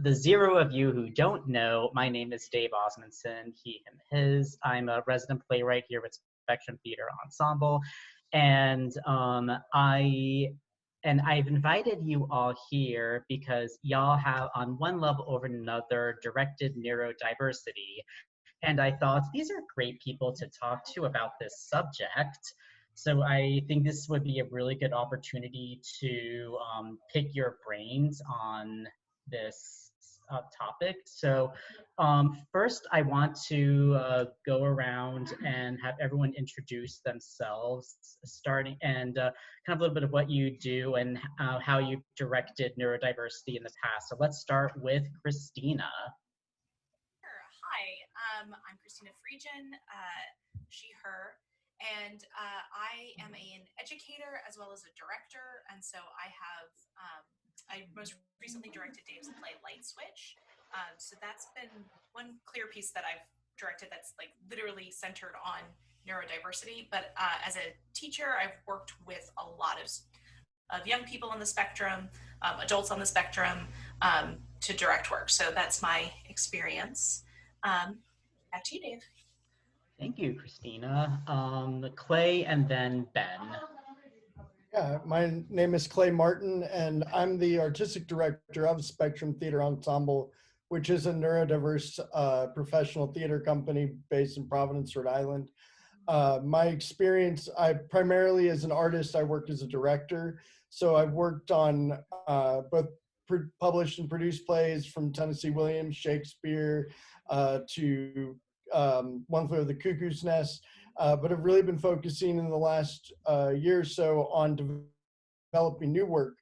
the zero of you who don't know, my name is Dave Osmundsen, he, him, his. I'm a resident playwright here with Spectrum Theatre Ensemble. And I've invited you all here because y'all have, on one level or another, directed neurodiversity. And I thought these are great people to talk to about this subject. So I think this would be a really good opportunity to pick your brains on this topic. So first I want to go around and have everyone introduce themselves, starting and kind of a little bit of what you do and how you directed neurodiversity in the past. So let's start with Kristina. Sure. Hi, I'm Kristina Friedgen, she, her. And I am an educator as well as a director, and so I most recently directed Dave's play Light Switch. So that's been one clear piece that I've directed that's like literally centered on neurodiversity. But as a teacher, I've worked with a lot of young people on the spectrum, adults on the spectrum, to direct work. So that's my experience. Back to you, Dave. Thank you, Kristina. Clay and then Ben. Yeah, my name is Clay Martin, and I'm the artistic director of Spectrum Theatre Ensemble, which is a neurodiverse professional theater company based in Providence, Rhode Island. My experience, I primarily as an artist, I worked as a director. So I've worked on both published and produced plays from Tennessee Williams, Shakespeare, to One Flew Over the Cuckoo's Nest, but I've really been focusing in the last year or so on developing new work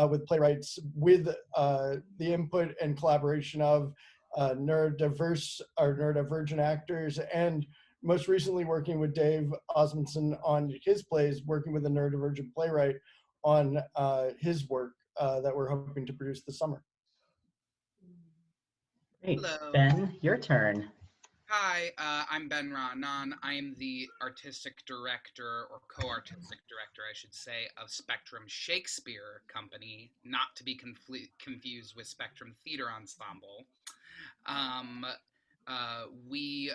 with playwrights with the input and collaboration of neurodiverse or neurodivergent actors, and most recently working with Dave Osmundsen on his plays, working with a neurodivergent playwright on his work that we're hoping to produce this summer. Great. Hello. Ben, your turn. Hi, I'm Ben Raanan. I am the artistic director, or co-artistic director, I should say, of Spectrum Shakespeare Company, not to be confused with Spectrum Theatre Ensemble. We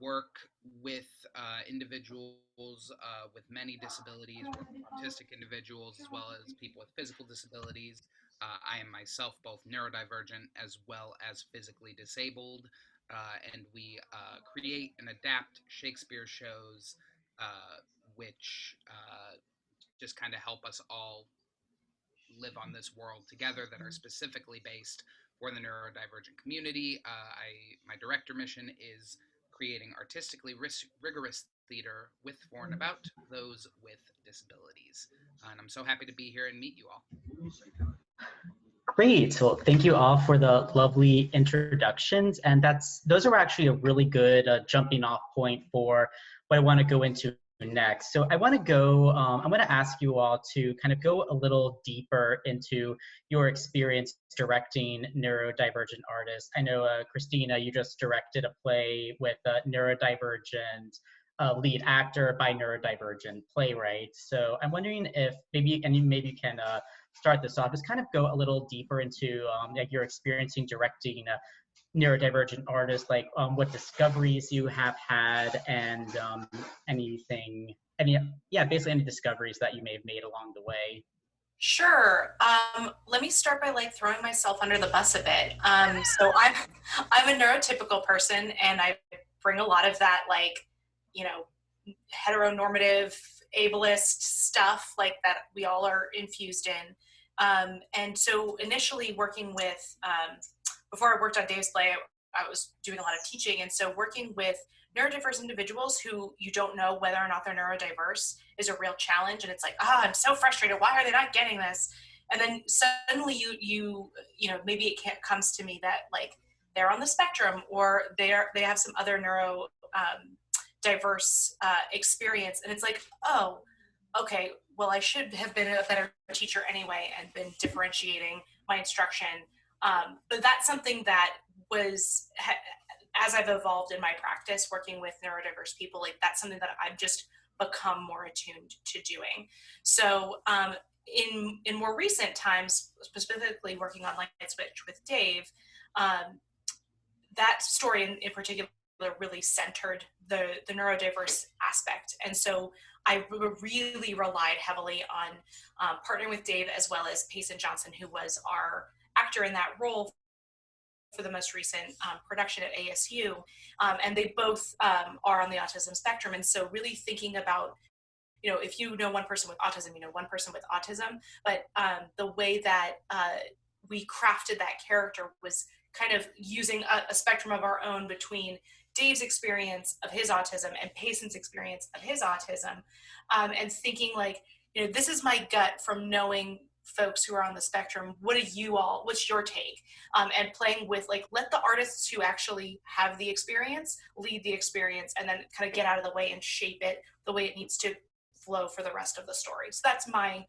work with individuals with many disabilities, autistic individuals, as well as people with physical disabilities. I am myself both neurodivergent as well as physically disabled. And we create and adapt Shakespeare shows, which just kind of help us all live on this world together, that are specifically based for the neurodivergent community. My director mission is creating artistically rigorous theater with, for, and about those with disabilities. And I'm so happy to be here and meet you all. Great. Well, thank you all for the lovely introductions. And those are actually a really good jumping off point for what I want to go into next. So I want to ask you all to kind of go a little deeper into your experience directing neurodivergent artists. I know, Kristina, you just directed a play with a neurodivergent lead actor by neurodivergent playwright. So I'm wondering if maybe you can start this off, just kind of go a little deeper into like your experience in directing neurodivergent artists, like what discoveries you have had, and basically any discoveries that you may have made along the way. Sure. Let me start by like throwing myself under the bus a bit. So I'm a neurotypical person, and I bring a lot of that, like, you know, heteronormative, ableist stuff like that we all are infused in. And so initially working with, before I worked on Dave's play, I was doing a lot of teaching. And so working with neurodiverse individuals who you don't know whether or not they're neurodiverse is a real challenge. And it's like, I'm so frustrated. Why are they not getting this? And then suddenly you know, maybe it comes to me that like they're on the spectrum, or they have some other neurodiverse experience. And it's like, oh, okay, well, I should have been a better teacher anyway and been differentiating my instruction. But that's something that was, as I've evolved in my practice working with neurodiverse people, like that's something that I've just become more attuned to doing. So in more recent times, specifically working on Light Switch with Dave, that story in particular really centered the neurodiverse aspect. And so I really relied heavily on partnering with Dave, as well as Payson Johnson, who was our actor in that role for the most recent production at ASU. And they both are on the autism spectrum. And so really thinking about, you know, if you know one person with autism, you know one person with autism, but the way that we crafted that character was kind of using a spectrum of our own between Dave's experience of his autism and Payson's experience of his autism, and thinking like, you know, this is my gut from knowing folks who are on the spectrum. What's your take? And playing with, like, let the artists who actually have the experience lead the experience, and then kind of get out of the way and shape it the way it needs to flow for the rest of the story. So that's my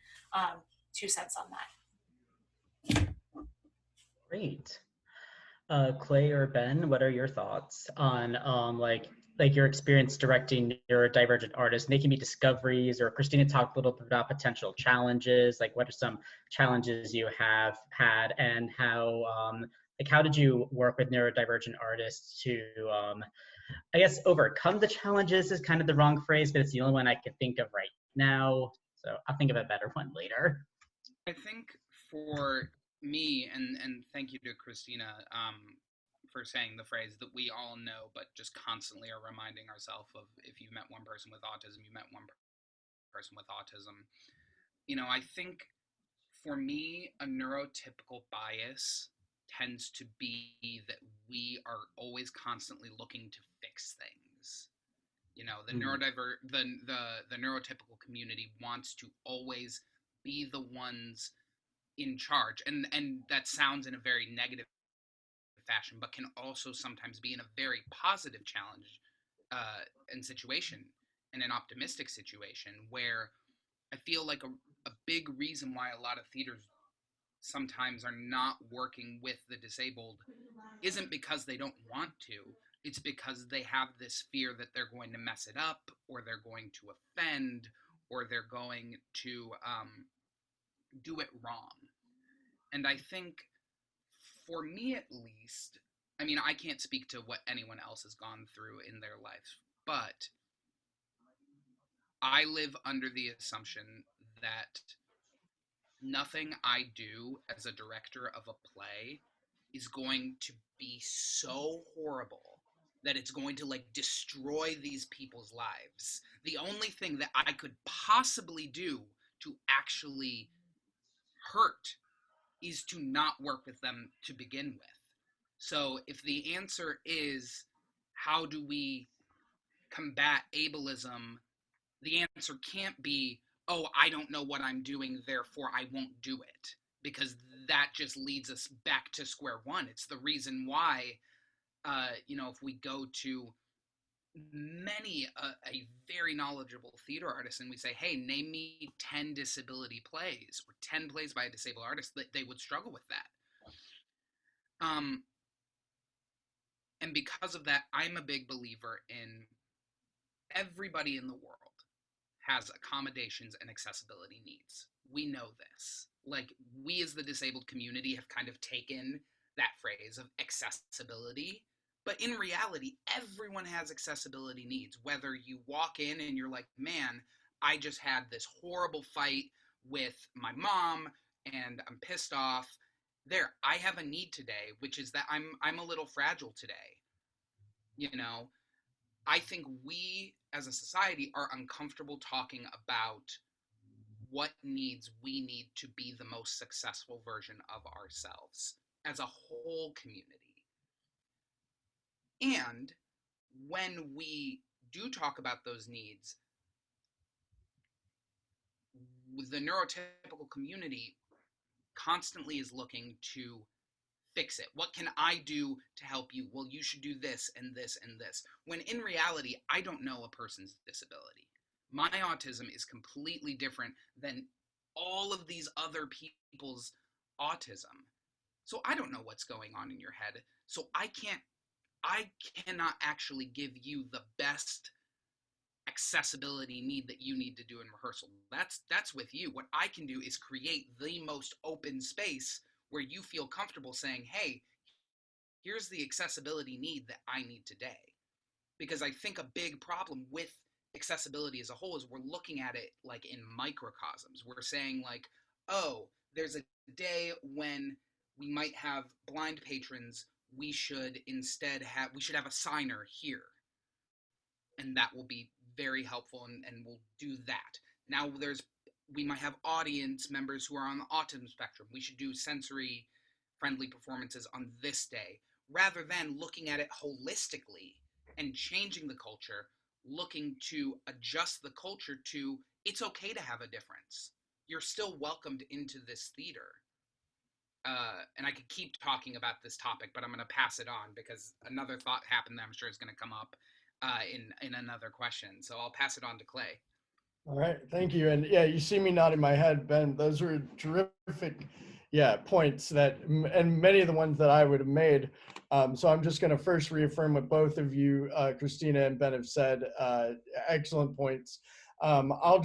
2 cents on that. Great. Clay or Ben, what are your thoughts on like your experience directing neurodivergent artists, making discoveries, or Kristina talked a little bit about potential challenges, like what are some challenges you have had, and how did you work with neurodivergent artists to, I guess overcome the challenges is kind of the wrong phrase, but it's the only one I can think of right now. So I'll think of a better one later. I think for me, and thank you to Kristina for saying the phrase that we all know, but just constantly are reminding ourselves of, if you met one person with autism, you met one person with autism. You know, I think for me, a neurotypical bias tends to be that we are always constantly looking to fix things. You know, the the neurotypical community wants to always be the ones in charge, and that sounds in a very negative fashion, but can also sometimes be in a very positive challenge and situation, and an optimistic situation, where I feel like a big reason why a lot of theaters sometimes are not working with the disabled isn't because they don't want to. It's because they have this fear that they're going to mess it up, or they're going to offend, or they're going to do it wrong. And I think, for me at least, I mean, I can't speak to what anyone else has gone through in their life, but I live under the assumption that nothing I do as a director of a play is going to be so horrible that it's going to like destroy these people's lives. The only thing that I could possibly do to actually hurt is to not work with them to begin with. So if the answer is, how do we combat ableism, the answer can't be, oh, I don't know what I'm doing, therefore I won't do it. Because that just leads us back to square one. It's the reason why, if we go to many, a very knowledgeable theater artist, and we say, hey, name me 10 disability plays, or 10 plays by a disabled artist, they would struggle with that. And because of that, I'm a big believer in everybody in the world has accommodations and accessibility needs. We know this. Like, we as the disabled community have kind of taken that phrase of accessibility, but in reality, everyone has accessibility needs. Whether you walk in and you're like, man, I just had this horrible fight with my mom and I'm pissed off. There, I have a need today, which is that I'm a little fragile today. You know, I think we as a society are uncomfortable talking about what needs we need to be the most successful version of ourselves as a whole community. And when we do talk about those needs, the neurotypical community constantly is looking to fix it. What can I do to help you? Well, you should do this and this and this. When in reality, I don't know a person's disability. My autism is completely different than all of these other people's autism. So I don't know what's going on in your head. So I cannot actually give you the best accessibility need that you need to do in rehearsal. That's with you. What I can do is create the most open space where you feel comfortable saying, hey, here's the accessibility need that I need today. Because I think a big problem with accessibility as a whole is we're looking at it like in microcosms. We're saying like, oh, there's a day when we might have blind patrons. We should have a signer here. And that will be very helpful, and we'll do that. Now we might have audience members who are on the autism spectrum. We should do sensory friendly performances on this day, rather than looking at it holistically and changing the culture, looking to adjust the culture to, it's okay to have a difference. You're still welcomed into this theater. And I could keep talking about this topic, but I'm going to pass it on because another thought happened that I'm sure is going to come up in another question. So I'll pass it on to Clay. All right, thank you. And yeah, you see me nodding my head, Ben. Those were terrific, points and many of the ones that I would have made. So I'm just going to first reaffirm what both of you, Kristina and Ben, have said. Excellent points. I'll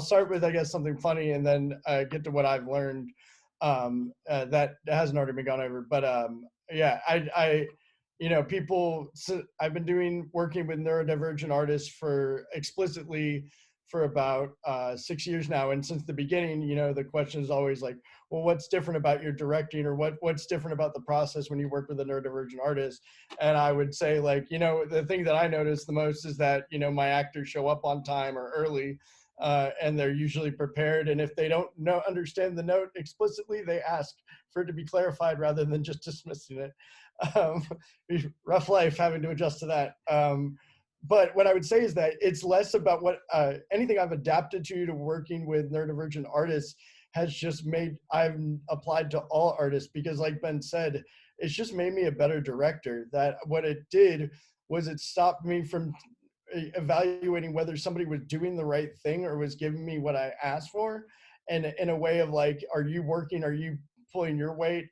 start with, I guess, something funny, and then get to what I've learned that hasn't already been gone over. But I've been working with neurodivergent artists explicitly for about 6 years now. And since the beginning, the question is always like, well, what's different about your directing, or what's different about the process when you work with a neurodivergent artist? And I would say, like, the thing that I notice the most is that, my actors show up on time or early, and they're usually prepared. And if they don't understand the note explicitly, they ask for it to be clarified rather than just dismissing it. Rough life having to adjust to that. But what I would say is that it's less about what anything I've adapted to working with neurodivergent artists has just I've applied to all artists, because like Ben said, it's just made me a better director. That what it did was it stopped me from evaluating whether somebody was doing the right thing or was giving me what I asked for, and in a way of like, are you working? Are you pulling your weight?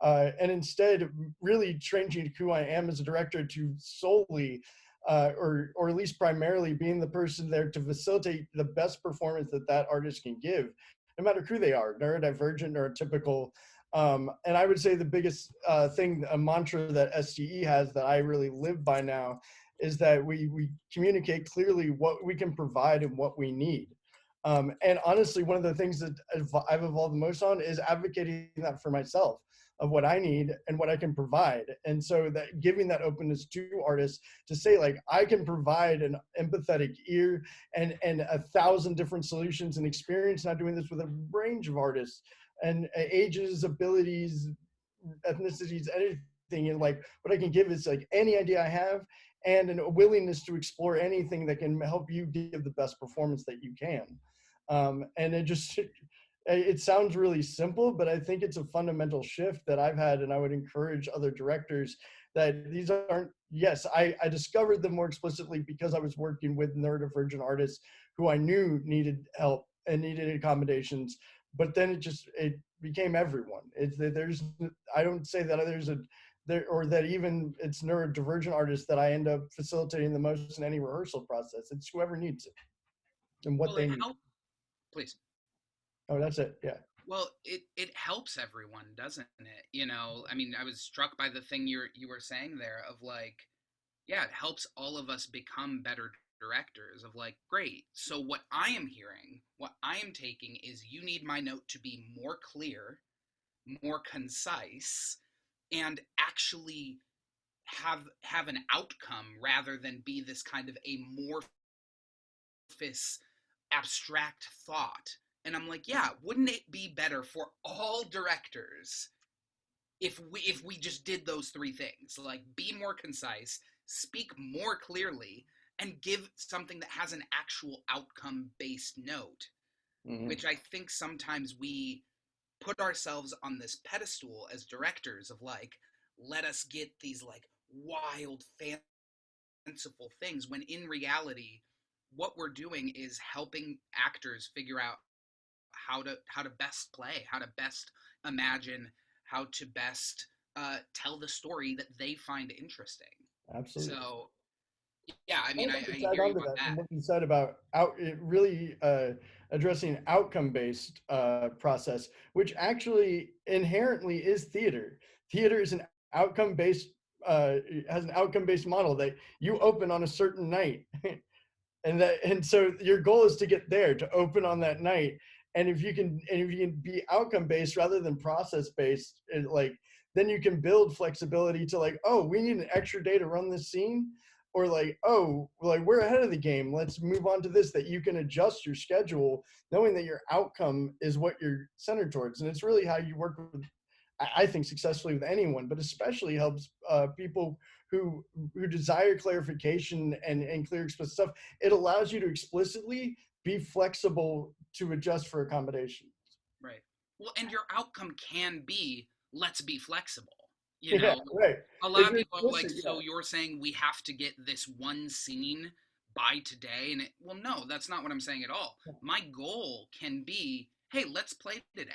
And instead really changing who I am as a director to solely, or at least primarily, being the person there to facilitate the best performance that artist can give, no matter who they are, neurodivergent, neurotypical. And I would say the biggest a mantra that STE has that I really live by now is that we communicate clearly what we can provide and what we need. And honestly, one of the things that I've evolved the most on is advocating that for myself, of what I need and what I can provide. And so that giving that openness to artists to say, like, I can provide an empathetic ear and 1,000 different solutions and experience, not doing this with a range of artists and ages, abilities, ethnicities, anything. And like, what I can give is like any idea I have, and a willingness to explore anything that can help you give the best performance that you can. And it sounds really simple, but I think it's a fundamental shift that I've had, and I would encourage other directors that these aren't, yes, I discovered them more explicitly because I was working with neurodivergent artists who I knew needed help and needed accommodations, but then it became everyone. I don't say that or that even it's neurodivergent artists that I end up facilitating the most in any rehearsal process. It's whoever needs it and what they need. Please. Oh, that's it. Yeah. Well, it helps everyone, doesn't it? I mean, I was struck by the thing you were saying there of like, yeah, it helps all of us become better directors of like, great. So what I am hearing, what I am taking is you need my note to be more clear, more concise, and actually have an outcome rather than be this kind of amorphous, abstract thought. And I'm like, yeah, wouldn't it be better for all directors if we just did those three things? Like, be more concise, speak more clearly, and give something that has an actual outcome-based note, which I think sometimes we put ourselves on this pedestal as directors of like, let us get these like wild, fanciful things, when in reality, what we're doing is helping actors figure out how to best play, how to best imagine, how to best tell the story that they find interesting. Absolutely. Yeah, I mean, I Add hear on you to on that, that. and what you said about really addressing outcome-based process, which actually inherently is theater. Theater is an outcome-based has an outcome-based model that you open on a certain night, and so your goal is to get there, to open on that night. And if you can be outcome-based rather than process-based, like, then you can build flexibility to, like, oh, we need an extra day to run this scene, or like, oh, like, we're ahead of the game, let's move on to this, that you can adjust your schedule knowing that your outcome is what you're centered towards. And it's really how you work with, I think, successfully with anyone, but especially helps people who desire clarification and clear explicit stuff. It allows you to explicitly be flexible to adjust for accommodations. Right. Well, and your outcome can be, let's be flexible. You Yeah, know, right. a lot If of you're people are like, explicit, so yeah. you're saying we have to get this one scene by today? And well, no, that's not what I'm saying at all. My goal can be, hey, let's play today.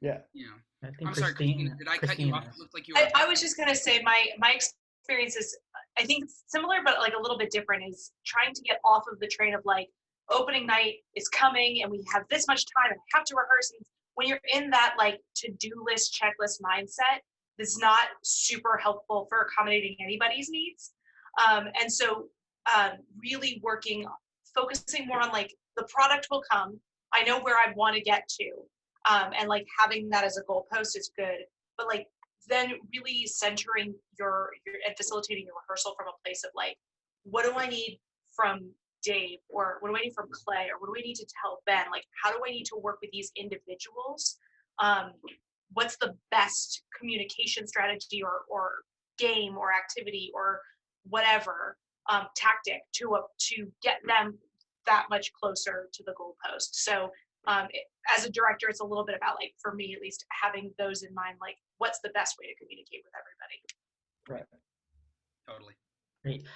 Yeah. You know, I think I'm sorry, Christina, did I cut you off? Christina. It looked like you were. I was just gonna say my experience is, I think, similar but like a little bit different, is trying to get off of the train of like, opening night is coming and we have this much time and I have to rehearse. And when you're in that like to-do list, checklist mindset, it's not super helpful for accommodating anybody's needs. And so really focusing more on like, the product will come, I know where I want to get to, and like having that as a goalpost is good, but like then really centering your and facilitating your rehearsal from a place of like, what do I need from Dave, or what do I need from Clay, or what do I need to tell Ben? Like, how do I need to work with these individuals? What's the best communication strategy or game or activity or whatever tactic to get them that much closer to the goalpost? So as a director, it's a little bit about, like, for me at least, having those in mind, like, what's the best way to communicate with everybody? Right. Totally. Great.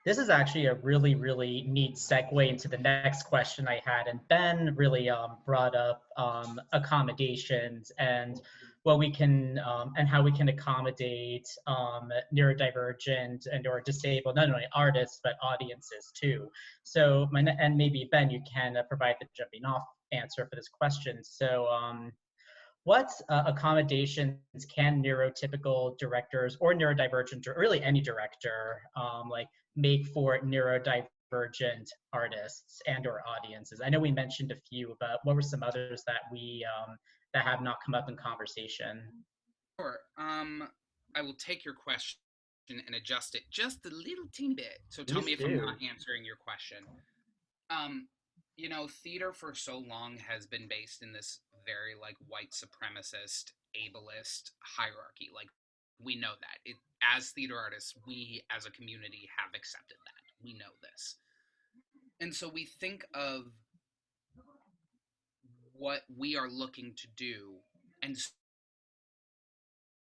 This is actually a really, really neat segue into the next question I had. And Ben really brought up accommodations and what we can and how we can accommodate neurodivergent and or disabled, not only artists, but audiences too. So, and maybe Ben, you can provide the jumping off answer for this question. So, what accommodations can neurotypical directors or neurodivergent, or really any director, like make for neurodivergent artists and or audiences? I know we mentioned a few, but what were some others that we that have not come up in conversation? Sure. I will take your question and adjust it just a little teeny bit. So tell me if I'm not answering your question. You know, theater for so long has been based in this very like white supremacist, ableist hierarchy. Like, we know that. As theater artists, we as a community have accepted that. We know this. And so we think of what we are looking to do, and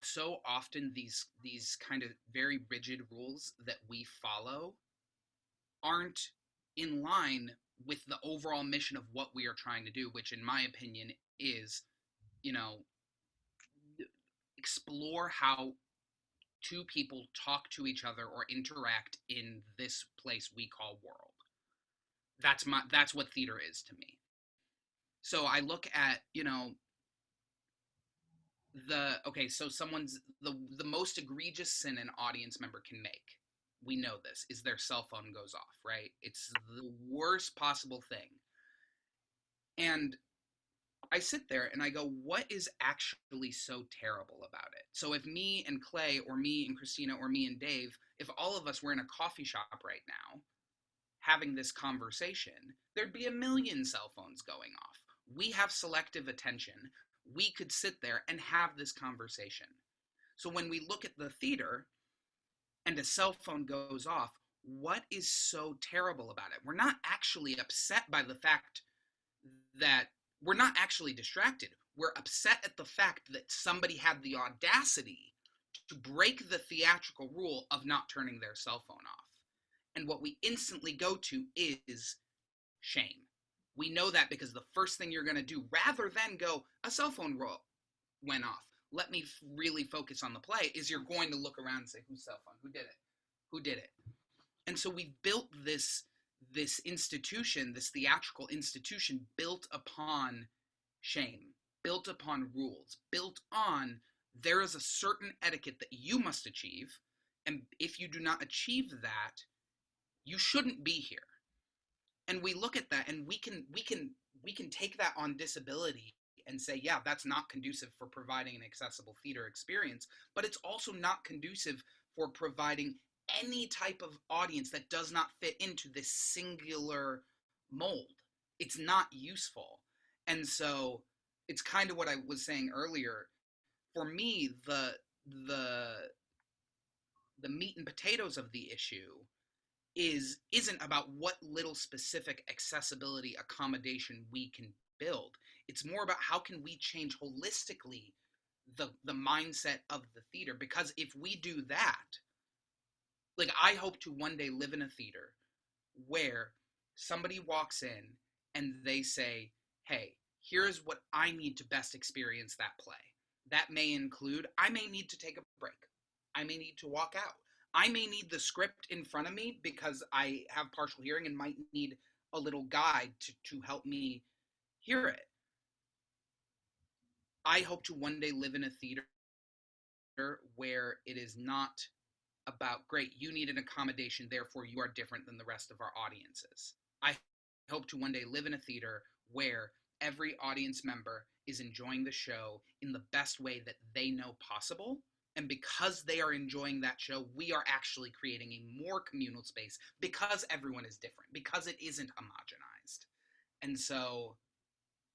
so often these kind of very rigid rules that we follow aren't in line with the overall mission of what we are trying to do, which in my opinion is, you know, explore how two people talk to each other or interact in this place we call world. That's what theater is to me. So I look at, you know, so someone's the most egregious sin an audience member can make, we know this, is their cell phone goes off, right? It's the worst possible thing. And I sit there and I go, what is actually so terrible about it? So if me and Clay, or me and Kristina, or me and Dave, if all of us were in a coffee shop right now having this conversation, there'd be a million cell phones going off. We have selective attention. We could sit there and have this conversation. So when we look at the theater and a cell phone goes off, what is so terrible about it? We're not actually upset by the fact that we're not actually distracted. We're upset at the fact that somebody had the audacity to break the theatrical rule of not turning their cell phone off. And what we instantly go to is shame. We know that because the first thing you're going to do, rather than go, a cell phone went off, let me really focus on the play, is you're going to look around and say, whose cell phone? Who did it? who did it. And so we've built this institution, this theatrical institution, built upon shame, built upon rules, built on there is a certain etiquette that you must achieve, and if you do not achieve that, you shouldn't be here. And we look at that, and we can take that on disability and say, yeah, that's not conducive for providing an accessible theater experience, but it's also not conducive for providing any type of audience that does not fit into this singular mold. It's not useful. And so it's kind of what I was saying earlier. For me, the meat and potatoes of the issue isn't about what little specific accessibility accommodation we can build. It's more about how can we change holistically the mindset of the theater. Because if we do that, like, I hope to one day live in a theater where somebody walks in and they say, hey, here's what I need to best experience that play. That may include, I may need to take a break. I may need to walk out. I may need the script in front of me because I have partial hearing and might need a little guide to help me hear it. I hope to one day live in a theater where it is not about, great, you need an accommodation, therefore you are different than the rest of our audiences. I hope to one day live in a theater where every audience member is enjoying the show in the best way that they know possible. And because they are enjoying that show, we are actually creating a more communal space because everyone is different, because it isn't homogenized. And so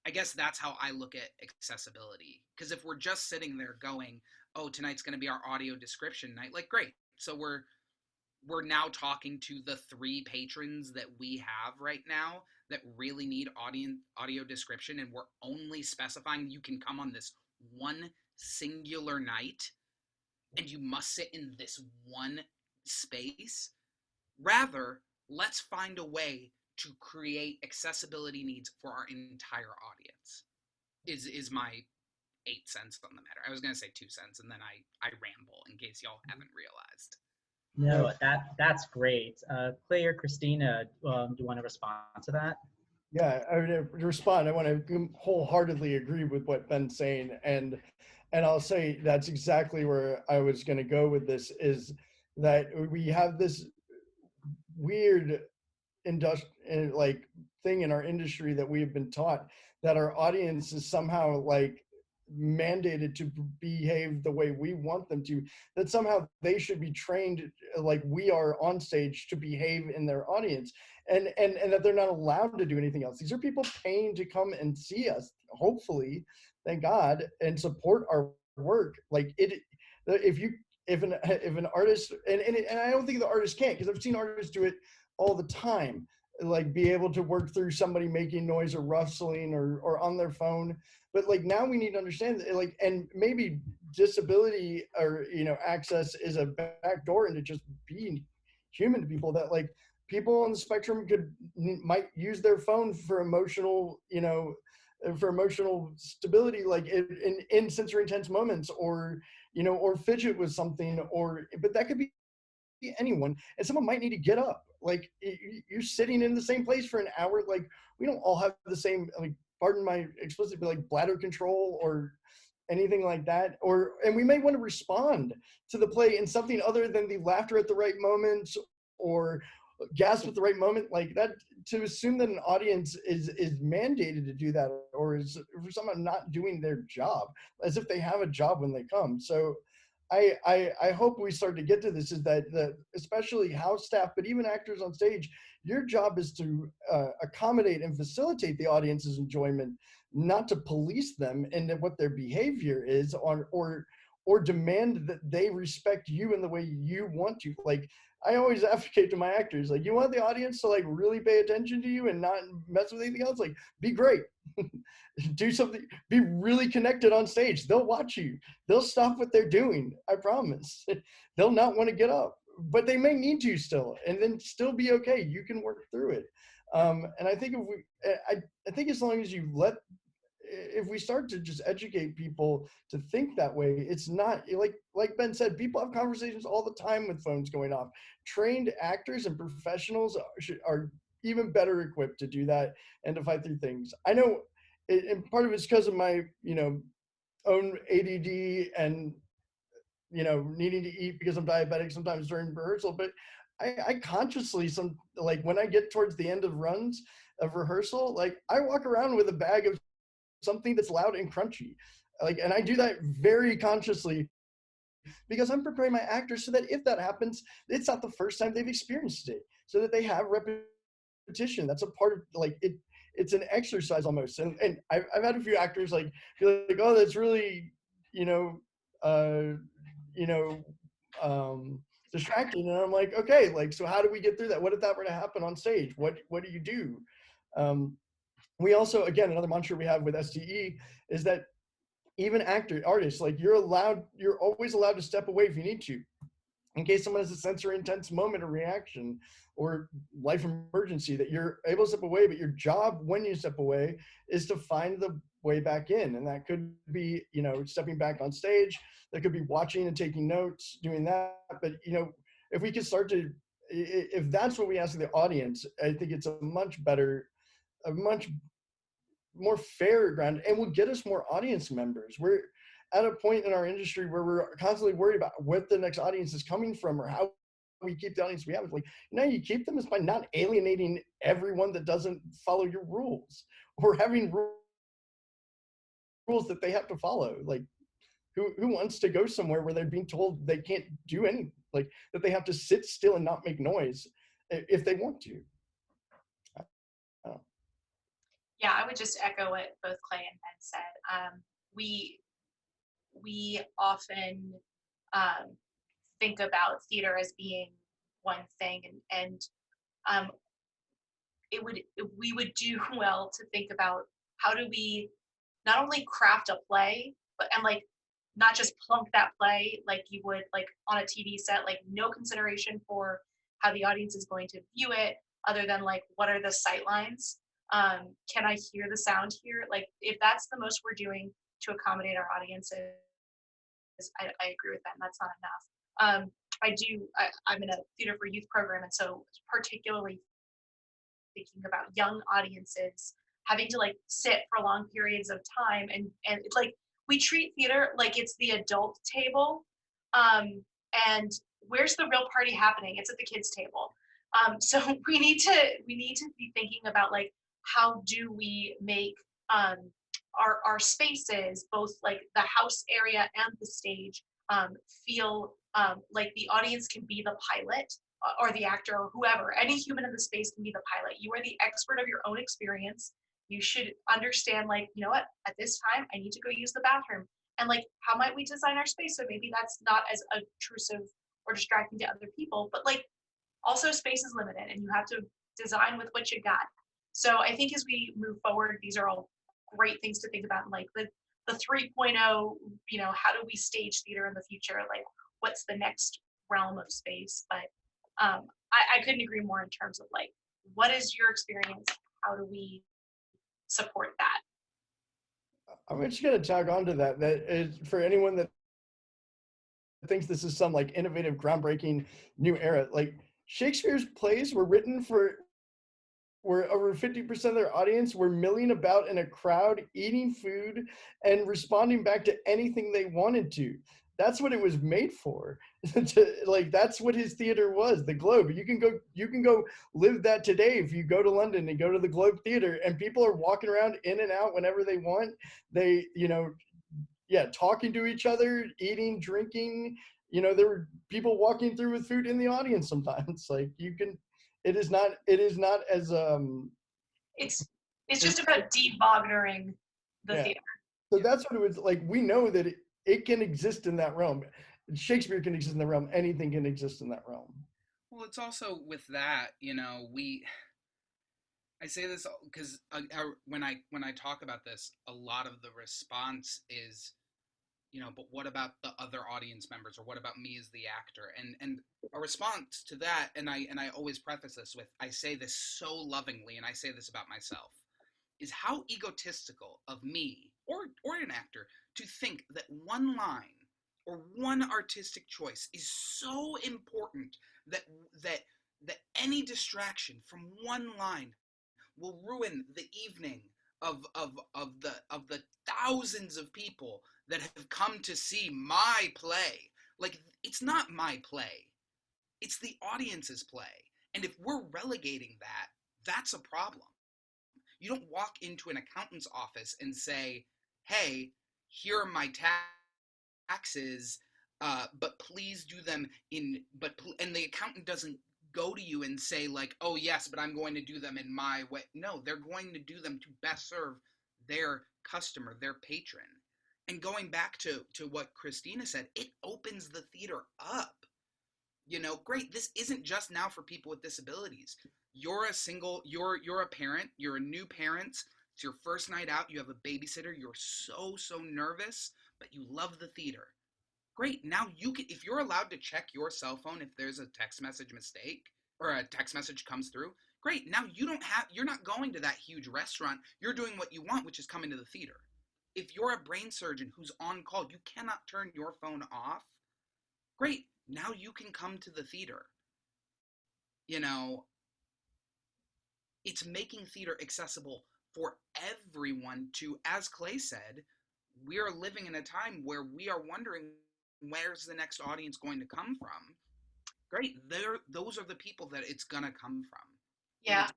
I guess that's how I look at accessibility. Because if we're just sitting there going, oh, tonight's going to be our audio description night, like, great. So we're now talking to the 3 patrons that we have right now that really need audio description, and we're only specifying you can come on this one singular night and you must sit in this one space. Rather, let's find a way to create accessibility needs for our entire audience, is my 8 cents on the matter. I was going to say 2 cents, and then I ramble in case y'all haven't realized. No, that's great. Clay or Kristina, do you want to respond to that? Yeah, I would respond. I want to wholeheartedly agree with what Ben's saying, and I'll say that's exactly where I was going to go with this, is that we have this weird thing in our industry that we have been taught that our audience is somehow like mandated to behave the way we want them to, that somehow they should be trained like we are on stage to behave in their audience, and that they're not allowed to do anything else. These are people paying to come and see us, hopefully, thank God, and support our work. Like, if an artist, and I don't think the artist can't, because I've seen artists do it all the time, like be able to work through somebody making noise or rustling or on their phone. But like, now we need to understand that, like, and maybe disability or, access is a back door into just being human to people, that like people on the spectrum might use their phone for emotional, for emotional stability, like in sensory intense moments, or, or fidget with something, but that could be anyone, and someone might need to get up. Like, you're sitting in the same place for an hour. Like, we don't all have the same, like, pardon my explicit, but like bladder control or anything like that. And we may want to respond to the play in something other than the laughter at the right moments or gasp at the right moment. Like that, to assume that an audience is mandated to do that, or is for someone not doing their job, as if they have a job when they come. So I hope we start to get to this, is that especially house staff, but even actors on stage, your job is to accommodate and facilitate the audience's enjoyment, not to police them and what their behavior is, or demand that they respect you in the way you want to. Like, I always advocate to my actors, like, you want the audience to like really pay attention to you and not mess with anything else, like, be great. Do something, be really connected on stage. They'll watch you. They'll stop what they're doing. I promise. They'll not want to get up, but they may need to still, and then still be okay. You can work through it. And I think I think as long as you if we start to just educate people to think that way, it's not like Ben said, people have conversations all the time with phones going off. Trained actors and professionals are even better equipped to do that and to fight through things. I know, and part of it's because of my, own ADD and, needing to eat because I'm diabetic sometimes during rehearsal, but I consciously, like when I get towards the end of runs of rehearsal, like I walk around with a bag of something that's loud and crunchy. And I do that very consciously because I'm preparing my actors so that if that happens, it's not the first time they've experienced it, so that they have repetition. That's a part of it's an exercise almost. And I've had a few actors feel like, oh, that's really, distracting. And I'm like, okay, so how do we get through that? What if that were to happen on stage? What do you do? We also, again, another mantra we have with STE is that even artists, you're always allowed to step away if you need to, in case someone has a sensory intense moment or reaction or life emergency, that you're able to step away, but your job when you step away is to find the way back in. And that could be, stepping back on stage, that could be watching and taking notes, doing that. But, if we could start to, if that's what we ask of the audience, I think it's a much more fair ground, and will get us more audience members. We're at a point in our industry where we're constantly worried about what the next audience is coming from or how we keep the audience we have. It's you keep them is by not alienating everyone that doesn't follow your rules, or having rules that they have to follow. Who wants to go somewhere where they're being told they can't do anything, that they have to sit still and not make noise if they want to? Yeah, I would just echo what both Clay and Ben said. We often think about theater as being one thing, and we would do well to think about how do we not only craft a play, but not just plunk that play like you would on a TV set, no consideration for how the audience is going to view it, other than what are the sight lines. Can I hear the sound here? If that's the most we're doing to accommodate our audiences, I agree with them. That's not enough. I'm in a Theater for Youth program, and so particularly thinking about young audiences having to sit for long periods of time, and it's we treat theater like it's the adult table, and where's the real party happening? It's at the kids' table. So we need to be thinking about how do we make our spaces, both the house area and the stage, feel like the audience can be the pilot, or the actor, or whoever. Any human in the space can be the pilot. You are the expert of your own experience. You should understand, you know what, at this time I need to go use the bathroom, and how might we design our space so maybe that's not as obtrusive or distracting to other people, but also space is limited and you have to design with what you got. So I think as we move forward, these are all great things to think about, the 3.0, how do we stage theater in the future? What's the next realm of space? But I couldn't agree more in terms of what is your experience? How do we support that? I'm just going to tag on to that. That is, for anyone that thinks this is some innovative, groundbreaking new era, Shakespeare's plays were written where over 50% of their audience were milling about in a crowd, eating food and responding back to anything they wanted to. That's what it was made for. That's what his theater was, the Globe. You can go live that today if you go to London and go to the Globe Theater, and people are walking around in and out whenever they want. They, talking to each other, eating, drinking. There were people walking through with food in the audience sometimes. It is not as it's just about de-Wagnering the theater. So that's what it was like. We know that it can exist in that realm. Shakespeare can exist in that realm. Anything can exist in that realm. Well, it's also with that, I say this because when I talk about this, a lot of the response is, but what about the other audience members, or what about me as the actor? And a response to that, and I always preface this with, I say this so lovingly, and I say this about myself. is how egotistical of me or an actor to think that one line or one artistic choice is so important that any distraction from one line will ruin the evening of the thousands of people that have come to see my play. Like, it's not my play. It's the audience's play. And if we're relegating that, that's a problem. You don't walk into an accountant's office and say, hey, here are my taxes, but please do them and the accountant doesn't go to you and say like, oh yes, but I'm going to do them in my way. No, they're going to do them to best serve their customer, their patron. And going back to what Kristina said, it opens the theater up. You know, great, this isn't just now for people with disabilities. You're a parent, you're a new parent, it's your first night out, you have a babysitter, you're so nervous, but you love the theater. Great, now you can, if you're allowed to check your cell phone if there's a text message mistake or a text message comes through, great, now you're not going to that huge restaurant, you're doing what you want, which is coming to the theater. If you're a brain surgeon who's on call, you cannot turn your phone off, great, now you can come to the theater. You know, it's making theater accessible for everyone to, as Clay said, we are living in a time where we are wondering where's the next audience going to come from. Great, those are the people that it's gonna come from. Yeah.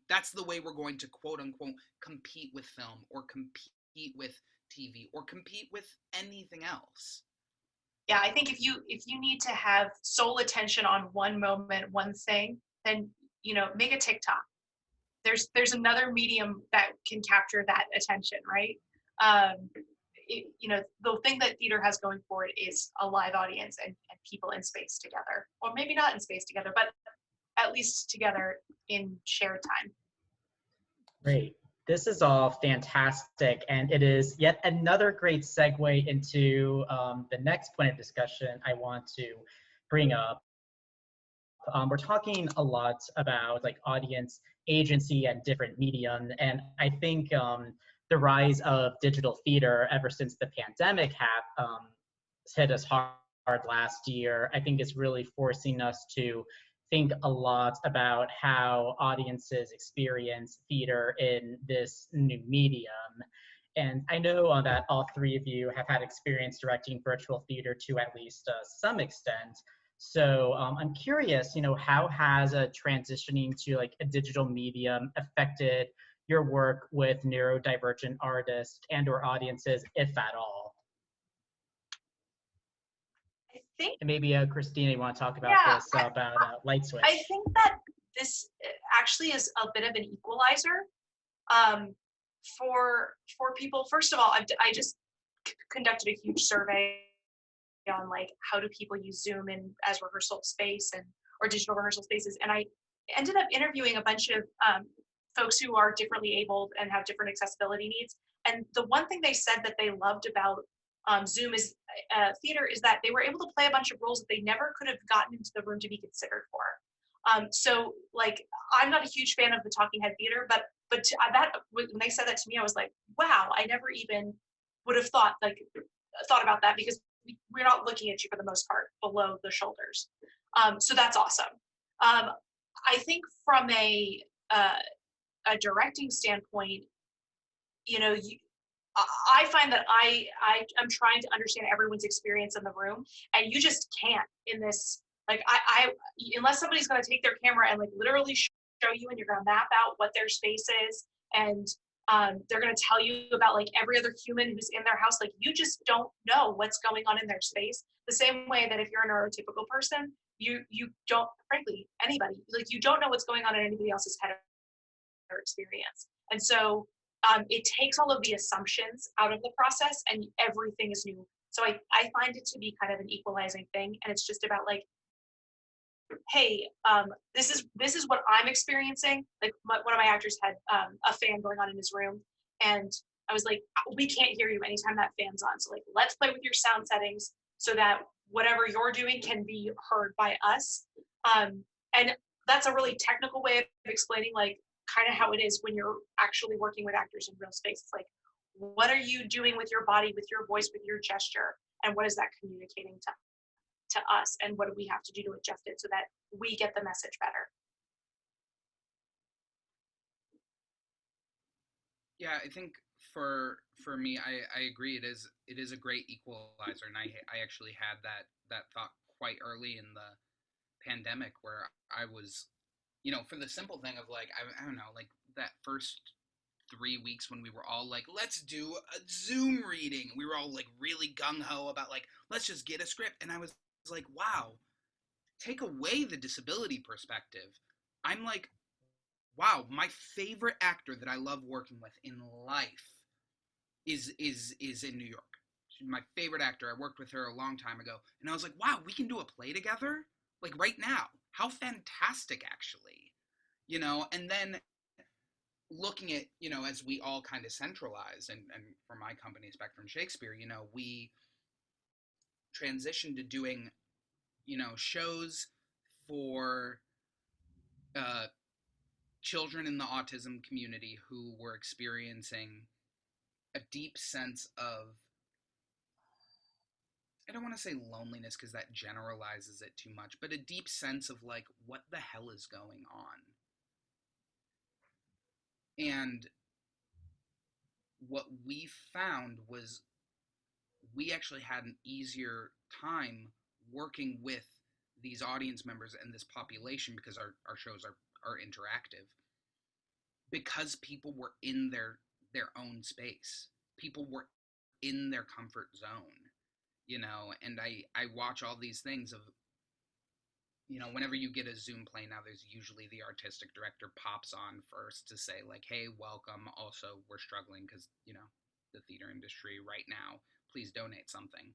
That's the way we're going to quote unquote compete with film or compete with TV or compete with anything else. Yeah, I think if you need to have sole attention on one moment, one thing, then, you know, make a TikTok. There's another medium that can capture that attention, right? You know, the thing that theater has going for it is a live audience and people in space together, or maybe not in space together, but at least together in shared time. Great. This is all fantastic, and it is yet another great segue into the next point of discussion I want to bring up. We're talking a lot about like audience agency and different medium, and I think the rise of digital theater ever since the pandemic hit us hard last year, I think is really forcing us to think a lot about how audiences experience theater in this new medium. And I know that all three of you have had experience directing virtual theater to at least some extent. So I'm curious, you know, how has transitioning to like a digital medium affected your work with neurodivergent artists and or audiences, if at all? I think, and maybe Kristina, you want to talk about this, about Light Switch? I think that this actually is a bit of an equalizer for people. First of all, I just conducted a huge survey on like how do people use Zoom as rehearsal space or digital rehearsal spaces, and I ended up interviewing a bunch of folks who are differently abled and have different accessibility needs. And the one thing they said that they loved about Zoom is theater is that they were able to play a bunch of roles that they never could have gotten into the room to be considered for. So like, I'm not a huge fan of the talking head theater, but that when they said that to me, I was like, wow, I never even would have thought about that, because we're not looking at you for the most part below the shoulders. So that's awesome. I think from a directing standpoint, you know, I find that I'm trying to understand everyone's experience in the room, and you just can't in this, like, unless somebody's going to take their camera and like literally show you, and you're going to map out what their space is, and they're going to tell you about like every other human who's in their house. Like, you just don't know what's going on in their space, the same way that if you're a neurotypical person, you don't, frankly, anybody, like, you don't know what's going on in anybody else's head or experience. And so it takes all of the assumptions out of the process, and everything is new. So I find it to be kind of an equalizing thing, and it's just about like, hey, this is what I'm experiencing. Like, one of my actors had a fan going on in his room, and I was like, we can't hear you anytime that fan's on. So like, let's play with your sound settings so that whatever you're doing can be heard by us. And that's a really technical way of explaining like kind of how it is when you're actually working with actors in real space. It's like, what are you doing with your body, with your voice, with your gesture, and what is that communicating to us, and what do we have to do to adjust it so that we get the message better? Yeah, I think for me, I agree. It is a great equalizer, and I actually had that thought quite early in the pandemic, where I was, for the simple thing of like, I don't know, like that first 3 weeks when we were all like, let's do a Zoom reading. We were all like really gung-ho about like, let's just get a script. And I was like, wow, take away the disability perspective. I'm like, wow, my favorite actor that I love working with in life is in New York. She's my favorite actor. I worked with her a long time ago. And I was like, wow, we can do a play together? Like right now. How fantastic, actually. And then looking at, as we all kind of centralize, and for my company, Spectrum Shakespeare, we transitioned to doing, shows for children in the autism community who were experiencing a deep sense of, I don't want to say loneliness because that generalizes it too much, but a deep sense of like, what the hell is going on? And what we found was we actually had an easier time working with these audience members and this population, because our shows are interactive, because people were in their own space. People were in their comfort zone, and I watch all these things of, whenever you get a Zoom play now, there's usually the artistic director pops on first to say like, hey, welcome. Also, we're struggling because, the theater industry right now, please donate something.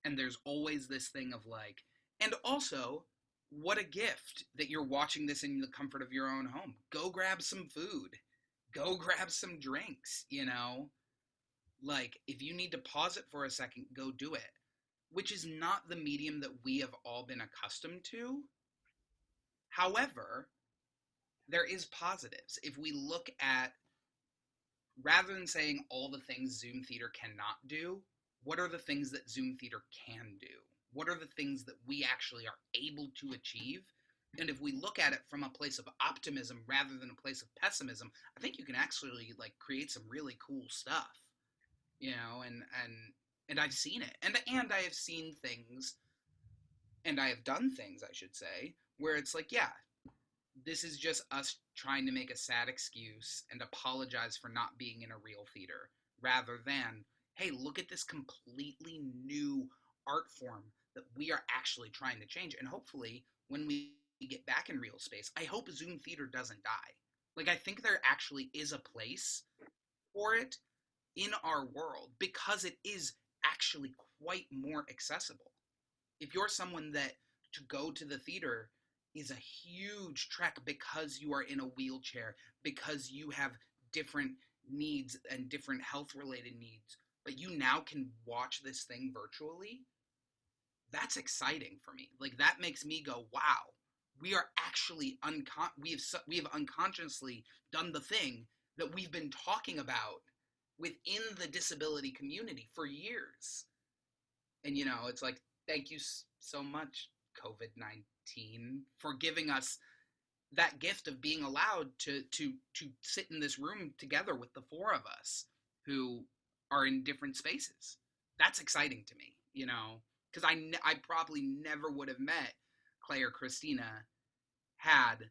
And there's always this thing of like, and also, what a gift that you're watching this in the comfort of your own home. Go grab some food. Go grab some drinks, Like, if you need to pause it for a second, go do it. Which is not the medium that we have all been accustomed to. However, there is positives. If we look at, rather than saying all the things Zoom theater cannot do, what are the things that Zoom theater can do? What are the things that we actually are able to achieve? And if we look at it from a place of optimism rather than a place of pessimism, I think you can actually like create some really cool stuff, and I've seen it. And I have seen things, and I have done things, I should say, where it's like, yeah, this is just us trying to make a sad excuse and apologize for not being in a real theater, rather than, hey, look at this completely new art form that we are actually trying to change. And hopefully when we get back in real space, I hope Zoom theater doesn't die. Like, I think there actually is a place for it in our world, because it is actually quite more accessible. If you're someone that to go to the theater is a huge trek because you are in a wheelchair, because you have different needs and different health related needs, but you now can watch this thing virtually, that's exciting for me. Like, that makes me go, wow, we are actually we have unconsciously done the thing that we've been talking about within the disability community for years. And, it's like, thank you so much, COVID-19, for giving us that gift of being allowed to sit in this room together with the four of us who are in different spaces. That's exciting to me, because I probably never would have met Clay or Kristina had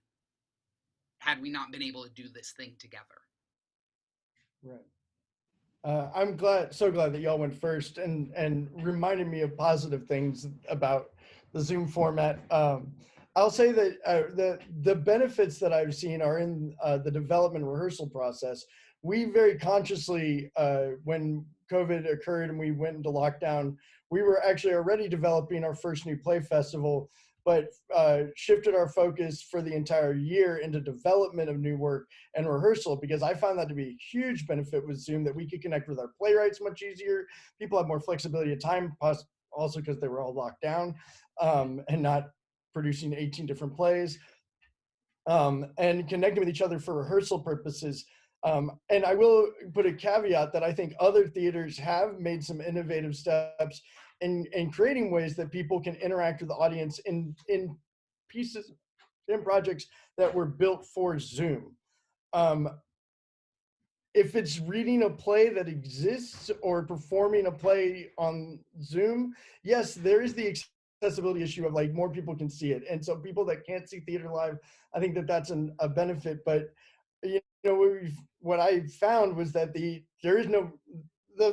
we not been able to do this thing together. Right. I'm so glad that y'all went first and reminded me of positive things about the Zoom format. I'll say that the benefits that I've seen are in the development rehearsal process. We very consciously, when COVID occurred and we went into lockdown, we were actually already developing our first new play festival, but shifted our focus for the entire year into development of new work and rehearsal, because I found that to be a huge benefit with Zoom, that we could connect with our playwrights much easier. People have more flexibility of time, also because they were all locked down and not producing 18 different plays. and connecting with each other for rehearsal purposes. And I will put a caveat that I think other theaters have made some innovative steps in creating ways that people can interact with the audience in pieces, in projects that were built for Zoom. If it's reading a play that exists or performing a play on Zoom, yes, there is the accessibility issue of like more people can see it. And so people that can't see theater live, I think that that's a benefit. But you know, what I found was that the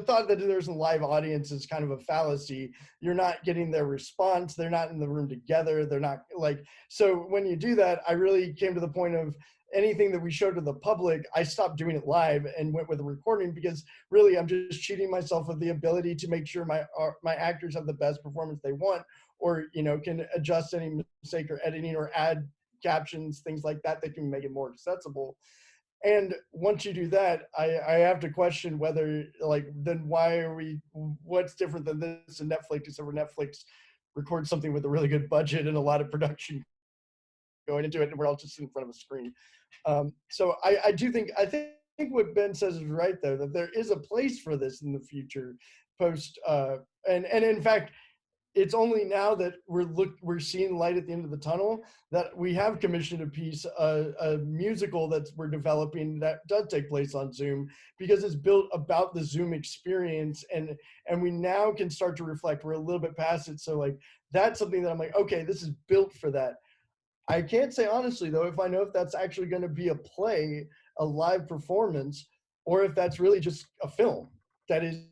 thought that there's a live audience is kind of a fallacy. You're not getting their response. They're not in the room together. They're not like, so when you do that, I really came to the point of anything that we showed to the public, I stopped doing it live and went with a recording, because really I'm just cheating myself of the ability to make sure my actors have the best performance they want, or, you know, can adjust any mistake or editing or add captions, things like that that can make it more accessible. And once you do that, I have to question whether, like, then what's different than this in Netflix, except for Netflix records something with a really good budget and a lot of production going into it, and we're all just in front of a screen. So I think what Ben says is right, though, that there is a place for this in the future post, and in fact, it's only now that we're seeing light at the end of the tunnel that we have commissioned a piece, a musical that we're developing that does take place on Zoom, because it's built about the Zoom experience, and we now can start to reflect. We're a little bit past it, so like that's something that I'm like, okay, this is built for that. I can't say honestly though if I know if that's actually going to be a play, a live performance, or if that's really just a film that is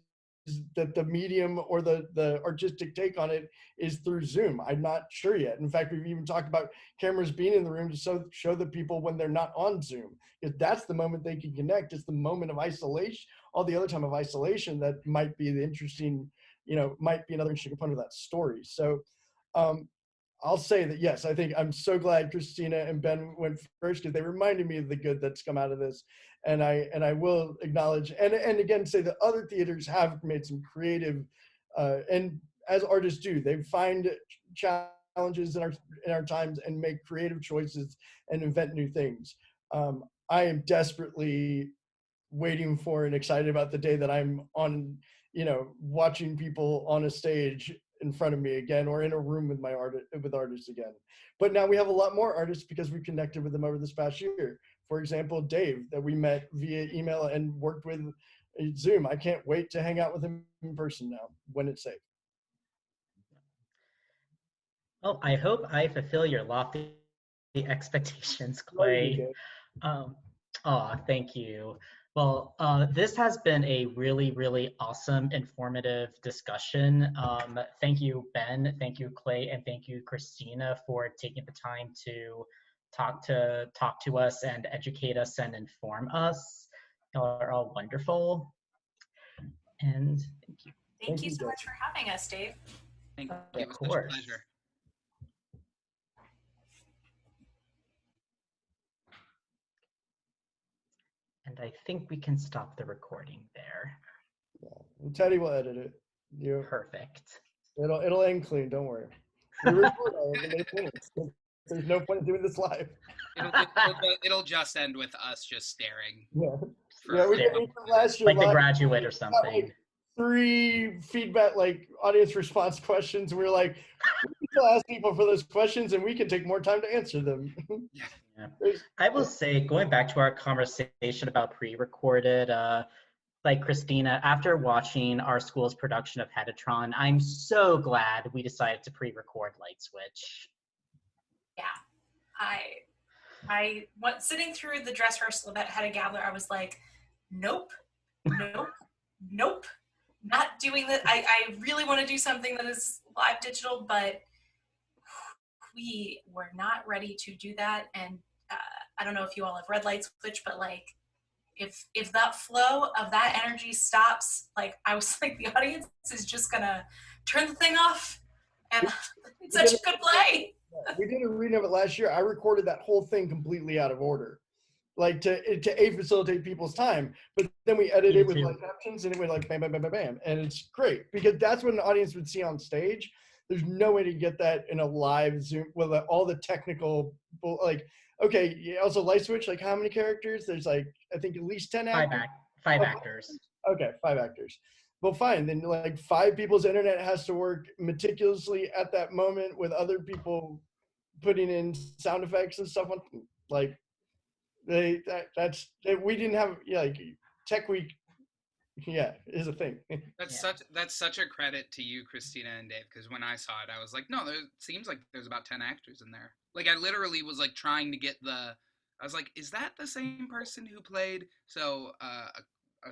that the medium or the artistic take on it is through Zoom. I'm not sure yet. In fact, we've even talked about cameras being in the room to show the people when they're not on Zoom, because that's the moment they can connect. It's the moment of isolation. All the other time of isolation that might be the interesting, you know, might be another interesting component of that story. So I'll say that, yes, I think I'm so glad Kristina and Ben went first, because they reminded me of the good that's come out of this. And I will acknowledge, and again, say that other theaters have made some creative, and as artists do, they find challenges in our times and make creative choices and invent new things. I am desperately waiting for and excited about the day that I'm on, you know, watching people on a stage in front of me again, or in a room with with artists again. But now we have a lot more artists because we connected with them over this past year. For example, Dave, that we met via email and worked with Zoom. I can't wait to hang out with him in person now when it's safe. Well, I hope I fulfill your lofty expectations, Clay. Thank you. Well, this has been a really, really awesome, informative discussion. Thank you, Ben. Thank you, Clay, and thank you, Kristina, for taking the time to talk to us and educate us and inform us. Y'all are all wonderful. And thank you. Thank you so much for having us, Dave. Thank you. Of course. Such a pleasure. And I think we can stop the recording there. Yeah. And Teddy will edit it. Perfect. It'll end clean, don't worry. We record all of it. There's no point in doing this live. It'll just end with us just staring. Yeah. We did it last year. Like The Graduate or something. Like 3 feedback, like audience response questions. We're like, we can ask people for those questions and we can take more time to answer them. Yeah. I will say, going back to our conversation about pre-recorded, like Kristina, after watching our school's production of Hetatron, I'm so glad we decided to pre-record Light Switch. Yeah, I went sitting through the dress rehearsal that had a gabbler. I was like, nope, not doing that. I really want to do something that is live digital, but we were not ready to do that. And I don't know if you all have read Light Switch, but like, if that flow of that energy stops, like I was like, the audience is just gonna turn the thing off. And it's such a good play. We did a reading of it last year. I recorded that whole thing completely out of order, like to facilitate people's time. But then we edited it with like captions, and it went like bam, bam, bam, bam, bam, and it's great because that's what an audience would see on stage. There's no way to get that in a live Zoom with all the technical, like Okay, yeah, also light switch, like how many characters? There's like, I think at least 10 actors. Five actors. Okay, 5 actors. Well, fine. Then like 5 people's internet has to work meticulously at that moment with other people putting in sound effects and stuff on, like we didn't have, yeah, like Tech Week, yeah, is a thing. That's such a credit to you, Kristina and Dave, because when I saw it, I was like, no, there seems like there's about 10 actors in there. Like I literally was like trying to get I was like, is that the same person who played? So a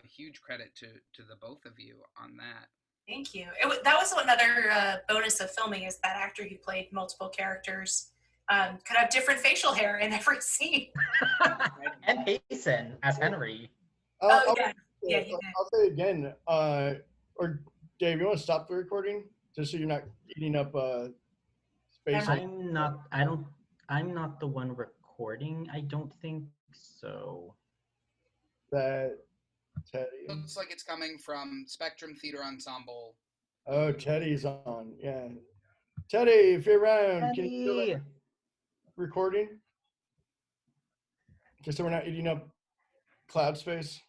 huge credit to the both of you on that. Thank you. That was another bonus of filming, is that actor who played multiple characters could have different facial hair in every scene. And Payson as Henry. Oh, yeah. Yeah, I'll say again, or Dave, you want to stop the recording just so you're not eating up space? I'm not the one recording. I don't think so. That Teddy. Looks like it's coming from Spectrum Theatre Ensemble. Oh, Teddy's on. Yeah, Teddy, if you're around, Teddy. can you do that recording? Just so we're not eating up cloud space.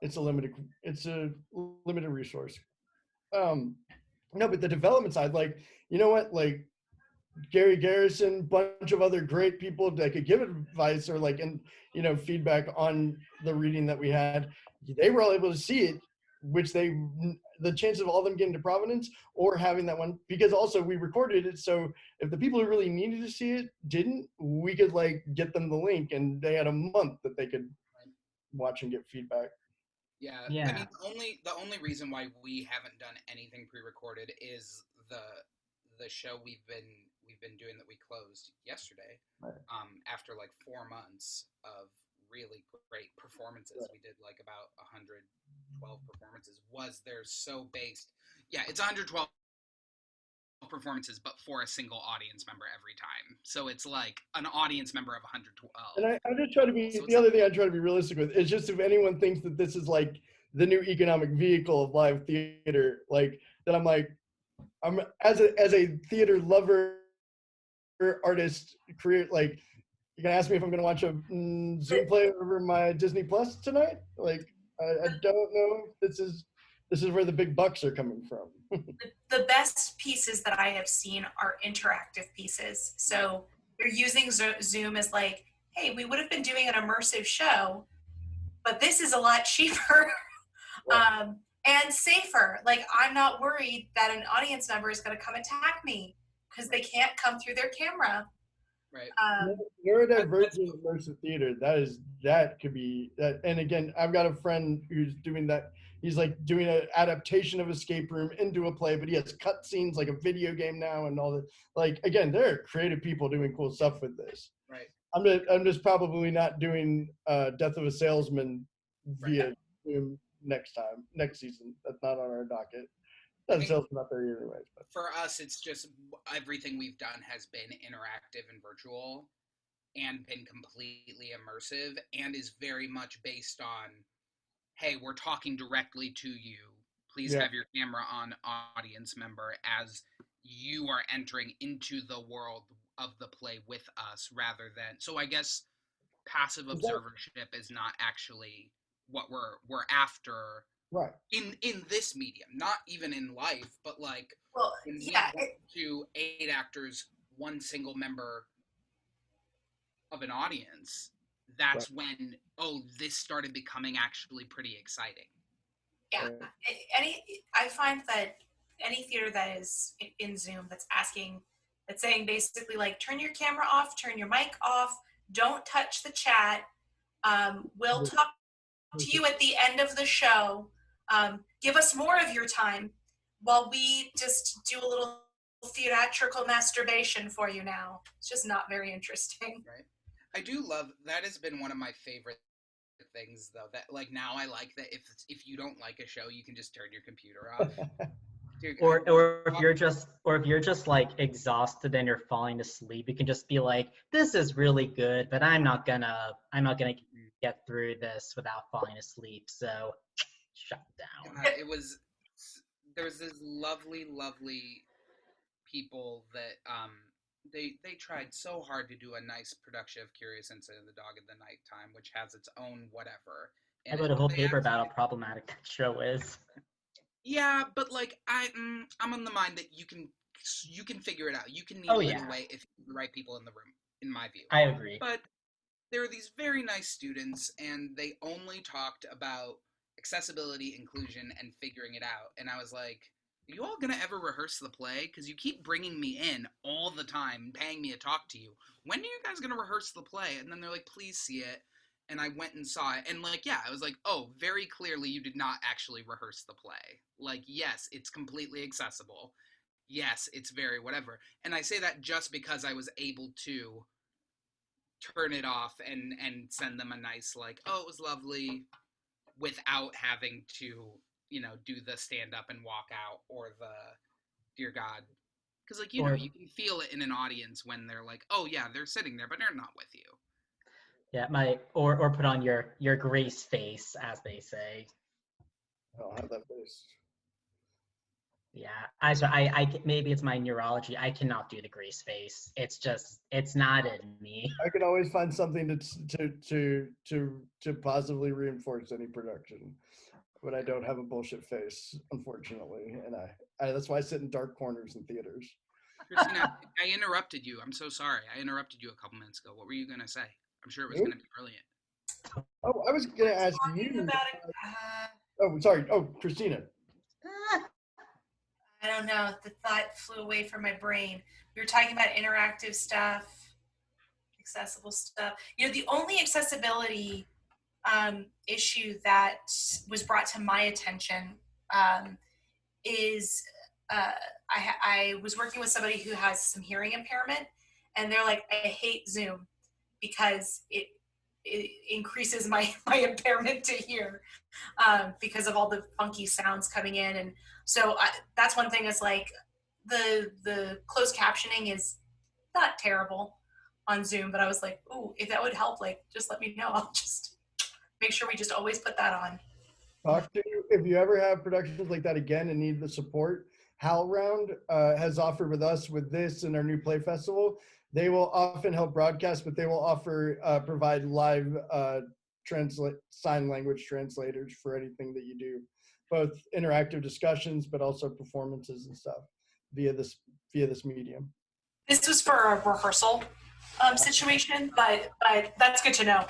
It's a limited resource. No, but the development side, like, you know what, like Gary Garrison, bunch of other great people that could give advice or like, and you know, feedback on the reading that we had. They were all able to see it, which the chances of all them getting to Providence or having that one, because also we recorded it, so if the people who really needed to see it didn't, we could like get them the link, and they had a month that they could watch and get feedback. Yeah. I mean, the only reason why we haven't done anything pre-recorded is the show we've been doing that we closed yesterday. Right. After like 4 months of really great performances. Right. We did like about 112 performances. They're so based. Yeah, it's 112 performances, but for a single audience member every time. So it's like an audience member of 112. And I just try to be, the other thing I try to be realistic with is just if anyone thinks that this is like the new economic vehicle of live theater, like that I'm as a theater lover, artist, career, like you can ask me if I'm going to watch a Zoom play over my Disney Plus tonight. Like I don't know if this is where the big bucks are coming from. The best pieces that I have seen are interactive pieces. So you're using Zoom as like, hey, we would have been doing an immersive show, but this is a lot cheaper and safer. Like, I'm not worried that an audience member is going to come attack me because they can't come through their camera. Right. Neurodivergent immersive theater, that could be that. And again, I've got a friend who's doing that. He's like doing an adaptation of Escape Room into a play, but he has cut scenes like a video game now and all that. Like, again, there are creative people doing cool stuff with this. Right. I'm just probably not doing Death of a Salesman via Zoom next season. That's not on our docket. Death of a Salesman not there anyways. But. For us, it's just everything we've done has been interactive and virtual and been completely immersive and is very much based on, hey, we're talking directly to you. Please have your camera on, audience member, as you are entering into the world of the play with us, rather than, so I guess passive observership is not actually what we're after. Right. In this medium, not even in life, but like to 8 actors, 1 single member of an audience, that's when this started becoming actually pretty exciting. Yeah. I find that any theater that is in Zoom that's saying basically like, turn your camera off, turn your mic off, don't touch the chat. We'll talk to you at the end of the show. Give us more of your time while we just do a little theatrical masturbation for you now. It's just not very interesting. Right. I do love, that has been one of my favorite things though, that like now I like that if you don't like a show, you can just turn your computer off. Dude, or if you're just like exhausted and you're falling asleep, you can just be like, this is really good, but I'm not gonna get through this without falling asleep, so shut down. There was this lovely people that they tried so hard to do a nice production of Curious Incident of the Dog in the Nighttime, which has its own whatever. I And wrote a whole paper about how problematic that show is. yeah, but like I'm on the mind that you can figure it out. You can Oh needle it yeah, away if you have the right people in the room, in my view. I agree. But there are these very nice students, and they only talked about accessibility, inclusion, and figuring it out. And I was like, are you all gonna ever rehearse the play? Because you keep bringing me in all the time, paying me to talk to you. When are you guys gonna rehearse the play? And then they're like, please see it. And I went and saw it, and like, yeah, I was like, oh, very clearly you did not actually rehearse the play. Like, yes, it's completely accessible. Yes, it's very whatever. And I say that just because I was able to turn it off and send them a nice like, oh, it was lovely, without having to, you know, do the stand up and walk out or the dear God. Because like, you know, you can feel it in an audience when they're like, oh yeah, they're sitting there, but they're not with you. Yeah, or put on your grace face, as they say. I don't have that face. Yeah, I maybe it's my neurology. I cannot do the grace face. It's not in me. I can always find something to positively reinforce any production, but I don't have a bullshit face, unfortunately, and I that's why I sit in dark corners in theaters. Kristina, I interrupted you. I'm so sorry. I interrupted you a couple minutes ago. What were you gonna say? I'm sure it was gonna be brilliant. Oh, I was gonna ask you. About Oh, sorry. Oh, Kristina. I don't know. The thought flew away from my brain. We were talking about interactive stuff, accessible stuff. You know, the only accessibility issue that was brought to my attention is I was working with somebody who has some hearing impairment, and they're like, I hate Zoom because it increases my impairment to hear because of all the funky sounds coming in. And so that's one thing is like the closed captioning is not terrible on Zoom, but I was like, ooh, if that would help, like, just let me know. I'll just make sure we just always put that on. Talk to you if you ever have productions like that again and need the support. HowlRound has offered with us with this and our new play festival. They will often help broadcast, but they will offer provide live sign language translators for anything that you do, both interactive discussions, but also performances and stuff via this medium. This was for a rehearsal situation, but that's good to know.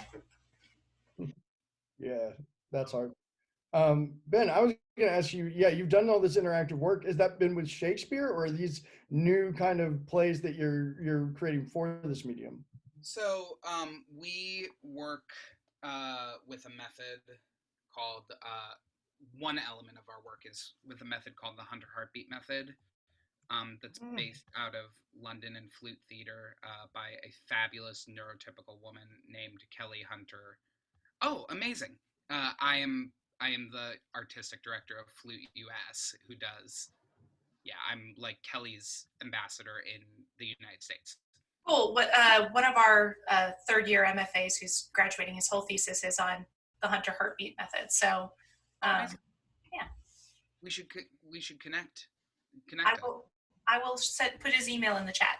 Yeah, that's hard. Ben, I was going to ask you, yeah, you've done all this interactive work. Has that been with Shakespeare, or are these new kind of plays that you're creating for this medium? So we work with a method called, one element of our work is with a method called the Hunter Heartbeat method. That's based out of London and Flute Theatre by a fabulous neurotypical woman named Kelly Hunter. Oh, amazing. I am the artistic director of Flute US, who does, yeah, I'm like Kelly's ambassador in the United States. Cool. What one of our third year MFAs who's graduating, his whole thesis is on the Hunter Heartbeat method. So, yeah. We should connect. I will put his email in the chat.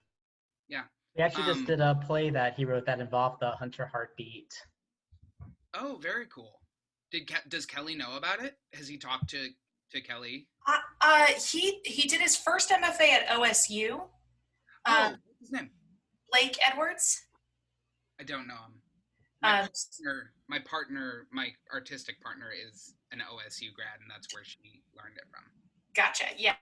Yeah. We actually just did a play that he wrote that involved the Hunter Heartbeat. Oh, very cool. Does Kelly know about it? Has he talked to Kelly? He did his first MFA at OSU. What's his name? Blake Edwards. I don't know him. My artistic partner is an OSU grad, and that's where she learned it from. Gotcha. Yeah,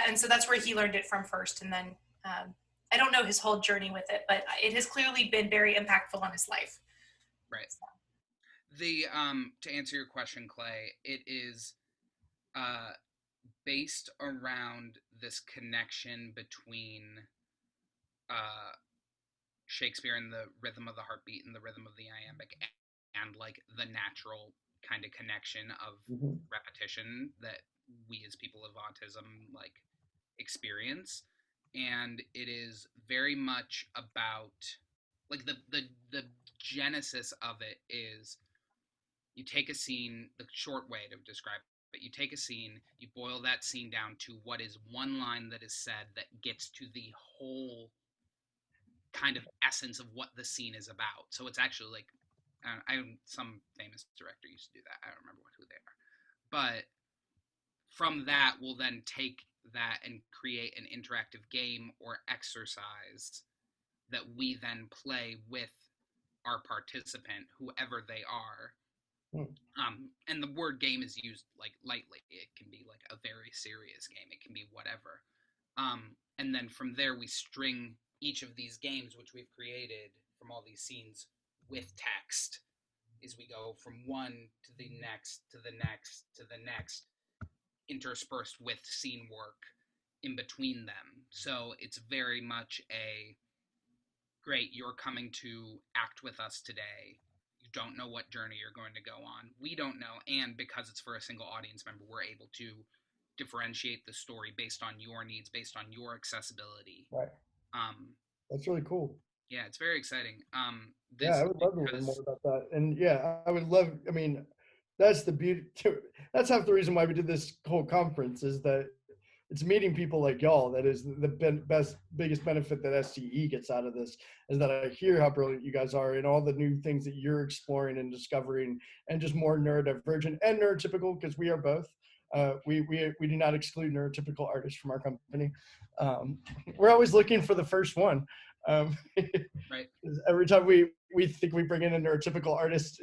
and so that's where he learned it from first, and then I don't know his whole journey with it, but it has clearly been very impactful on his life. Right. So. To answer your question, Clay, it is based around this connection between Shakespeare and the rhythm of the heartbeat and the rhythm of the iambic, and like the natural kind of connection of repetition that we as people of autism like experience. And it is very much about like the genesis of it is you take a scene, the short way to describe it, you take a scene, you boil that scene down to what is one line that is said that gets to the whole kind of essence of what the scene is about. So it's actually like, some famous director used to do that. I don't remember who they are. But from that, we'll then take that and create an interactive game or exercise that we then play with our participant, whoever they are. And the word game is used like lightly. It can be like a very serious game. It can be whatever. And then from there, we string each of these games, which we've created from all these scenes, with text, as we go from one to the next, to the next, to the next, interspersed with scene work in between them. So it's very much a, great, you're coming to act with us today. You don't know what journey you're going to go on. We don't know. And because it's for a single audience member, we're able to differentiate the story based on your needs, based on your accessibility. Right. That's really cool. Yeah, it's very exciting. Yeah, I would love to learn more about that. And yeah, I would love, I mean, that's the beauty, that's half the reason why we did this whole conference, is that it's meeting people like y'all. That is the biggest benefit that STE gets out of this, is that I hear how brilliant you guys are and all the new things that you're exploring and discovering, and just more neurodivergent and neurotypical, because we are both. We do not exclude neurotypical artists from our company. We're always looking for the first one. Right. Every time we think we bring in a neurotypical artist,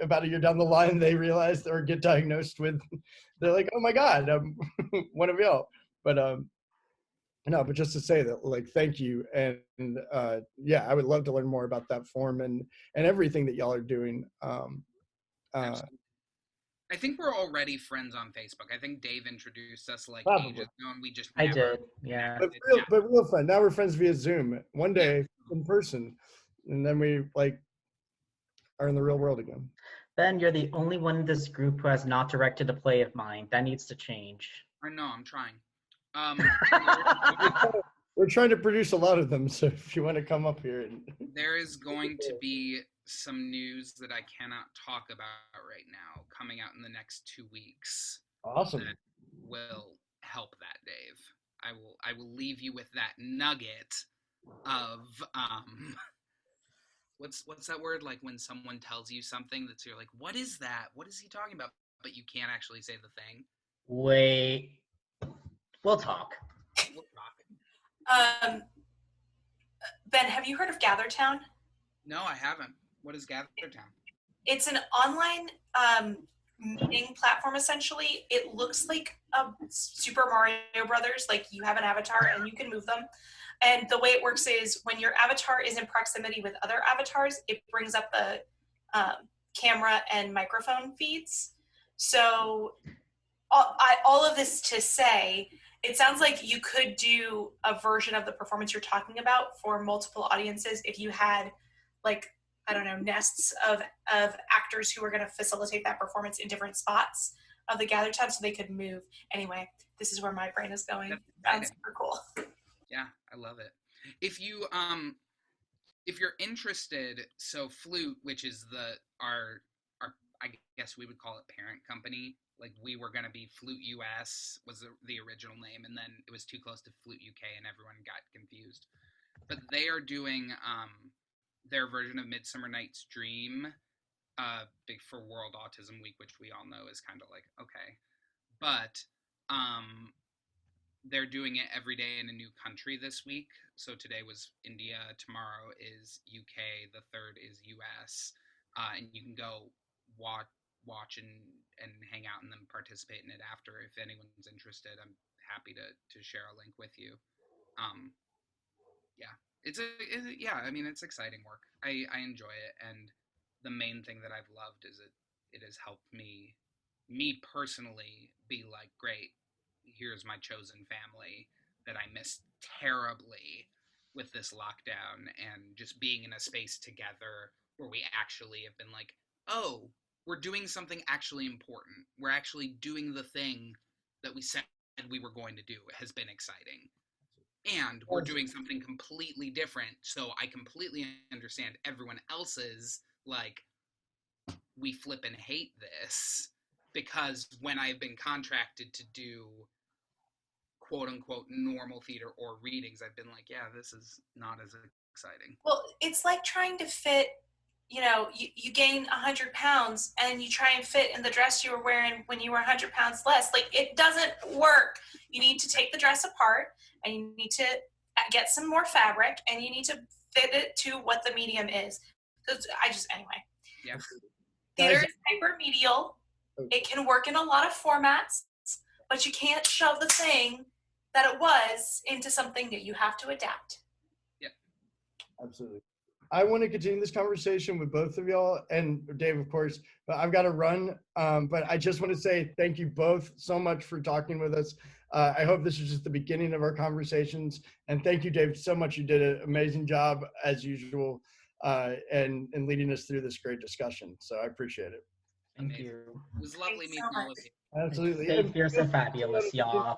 about a year down the line, they realize or get diagnosed with, they're like, oh my God, one of y'all. But no, but just to say that, like, thank you. And yeah, I would love to learn more about that form and everything that y'all are doing. I think we're already friends on Facebook. I think Dave introduced us like Probably. ages ago, and we just I never did, yeah. But real fun. Now we're friends via Zoom. One day in person, and then we like are in the real world again. Ben, you're the only one in this group who has not directed a play of mine. That needs to change. I know, I'm trying. We're trying to produce a lot of them, so if you want to come up here. There is going to be some news that I cannot talk about right now coming out in the next 2 weeks. Awesome. That will help that, Dave. I will leave you with that nugget of what's that word, like when someone tells you something that's, you're like, what is that? What is he talking about? But you can't actually say the thing. Wait. We'll talk. We'll talk. Ben, have you heard of GatherTown? No, I haven't. What is GatherTown? It's an online meeting platform, essentially. It looks like a Super Mario Brothers, like you have an avatar and you can move them. And the way it works is when your avatar is in proximity with other avatars, it brings up the camera and microphone feeds. So all of this to say, it sounds like you could do a version of the performance you're talking about for multiple audiences if you had, like, I don't know, nests of actors who were going to facilitate that performance in different spots of the GatherTown so they could move. Anyway, this is where my brain is going. Sounds super cool. Yeah, I love it. If you're interested, so Flute, which is our I guess we would call it parent company. Like, we were going to be Flute US was the original name, and then it was too close to Flute UK and everyone got confused. But they are doing their version of Midsummer Night's Dream big for World Autism Week, which we all know is kind of like, okay. But they're doing it every day in a new country this week. So today was India, tomorrow is UK, the 3rd is US. And you can go watch and hang out and then participate in it after. If anyone's interested, I'm happy to share a link with you. Yeah, I mean, it's exciting work. I enjoy it, and the main thing that I've loved is it has helped me personally be like, great, here's my chosen family that I missed terribly with this lockdown, and just being in a space together where we actually have been like, oh, we're doing something actually important. We're actually doing the thing that we said we were going to do. It has been exciting. And we're doing something completely different. So I completely understand everyone else's, like, we flip and hate this, because when I've been contracted to do quote unquote normal theater or readings, I've been like, yeah, this is not as exciting. Well, it's like trying to fit, you know, you gain 100 pounds and you try and fit in the dress you were wearing when you were 100 pounds less. Like, it doesn't work. You need to take the dress apart and you need to get some more fabric and you need to fit it to what the medium is. So anyway. Yeah. Theater is hypermedial. It can work in a lot of formats, but you can't shove the thing that it was into something new. You have to adapt. Yeah. Absolutely. I want to continue this conversation with both of y'all and Dave, of course, but I've got to run. But I just want to say thank you both so much for talking with us. I hope this is just the beginning of our conversations. And thank you, Dave, so much. You did an amazing job as usual and leading us through this great discussion. So I appreciate it. Thank you. It was lovely meeting all of you. Absolutely. Stay fierce and fabulous, y'all.